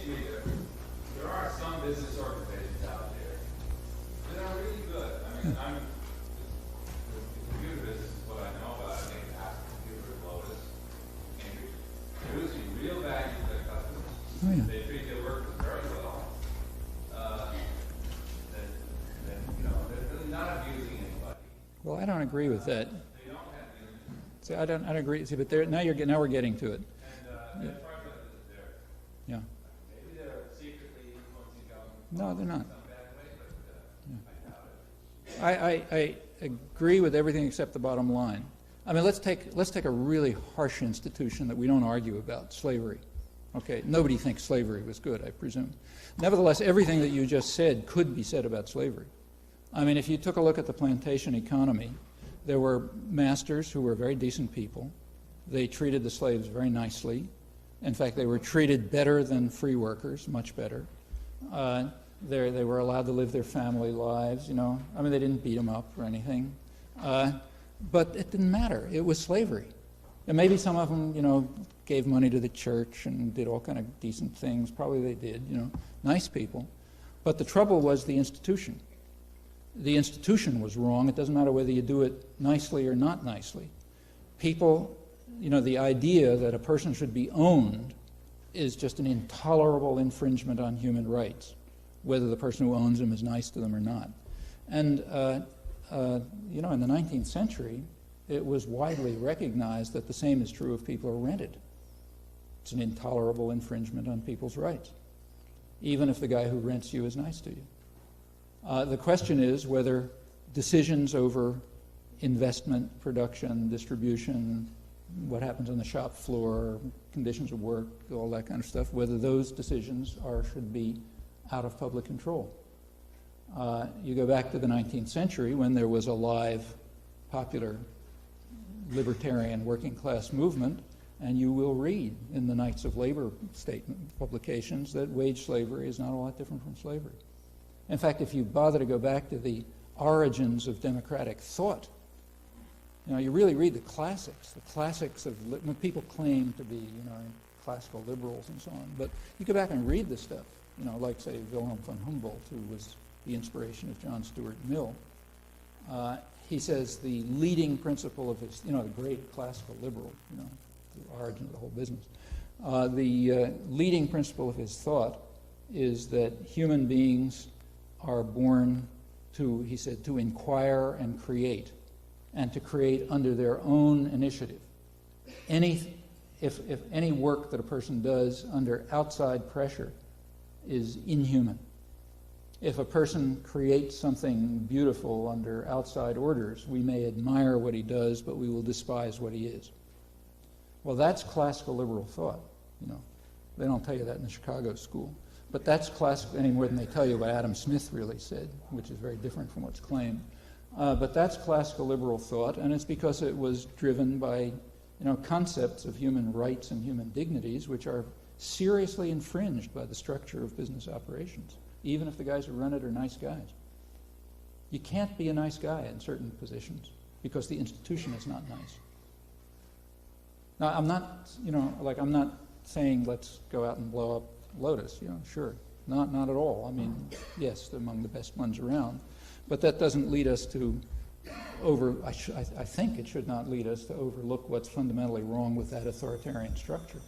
to me that there are some business organizations out there that are really good. I mean, the computer business is what I know about. I think Apple Computer, Lotus, Cambridge, producing real value to their customers. Oh, yeah. They treat their workers very well. They're really not abusing anybody. Well, I don't agree with that. They don't have unions. See, I don't agree. See, but now we're getting to it. And as far as they're, Yeah. maybe they're secretly influencing government No, they're not. in some bad way, but I doubt it. I agree with everything except the bottom line. I mean, let's take a really harsh institution that we don't argue about, slavery. Okay, nobody thinks slavery was good, I presume. Nevertheless, everything that you just said could be said about slavery. I mean, if you took a look at the plantation economy, there were masters who were very decent people. They treated the slaves very nicely. In fact, they were treated better than free workers, much better. They were allowed to live their family lives, you know. I mean, they didn't beat them up or anything. But it didn't matter. It was slavery. And maybe some of them, you know, gave money to the church and did all kind of decent things. Probably they did, you know, nice people. But the trouble was the institution. The institution was wrong. It doesn't matter whether you do it nicely or not nicely. People, you know, the idea that a person should be owned is just an intolerable infringement on human rights, whether the person who owns them is nice to them or not. And, you know, in the 19th century, it was widely recognized that the same is true if people are rented. It's an intolerable infringement on people's rights, even if the guy who rents you is nice to you. The question is whether decisions over investment, production, distribution, what happens on the shop floor, conditions of work, all that kind of stuff, whether those decisions should be out of public control. You go back to the 19th century when there was a live, popular, libertarian working class movement, and you will read in the Knights of Labor statement publications that wage slavery is not a lot different from slavery. In fact, if you bother to go back to the origins of democratic thought, you know, you really read the classics of when people claim to be, you know, classical liberals and so on. But you go back and read the stuff, you know, like, say, Wilhelm von Humboldt, who was the inspiration of John Stuart Mill. He says the leading principle of his, you know, the great classical liberal, you know, the origin of the whole business. The leading principle of his thought is that human beings are born to, he said, to inquire and create, and to create under their own initiative. If any work that a person does under outside pressure is inhuman. If a person creates something beautiful under outside orders, we may admire what he does, but we will despise what he is. Well, that's classical liberal thought, you know. They don't tell you that in the Chicago school. But that's classical any more than they tell you what Adam Smith really said, which is very different from what's claimed. But that's classical liberal thought, and it's because it was driven by, you know, concepts of human rights and human dignities which are seriously infringed by the structure of business operations, even if the guys who run it are nice guys. You can't be a nice guy in certain positions because the institution is not nice. Now, I'm not, you know, like, I'm not saying let's go out and blow up Lotus, you know, sure. Not at all. I mean, yes, they're among the best ones around. But that doesn't lead us to I think it should not lead us to overlook what's fundamentally wrong with that authoritarian structure.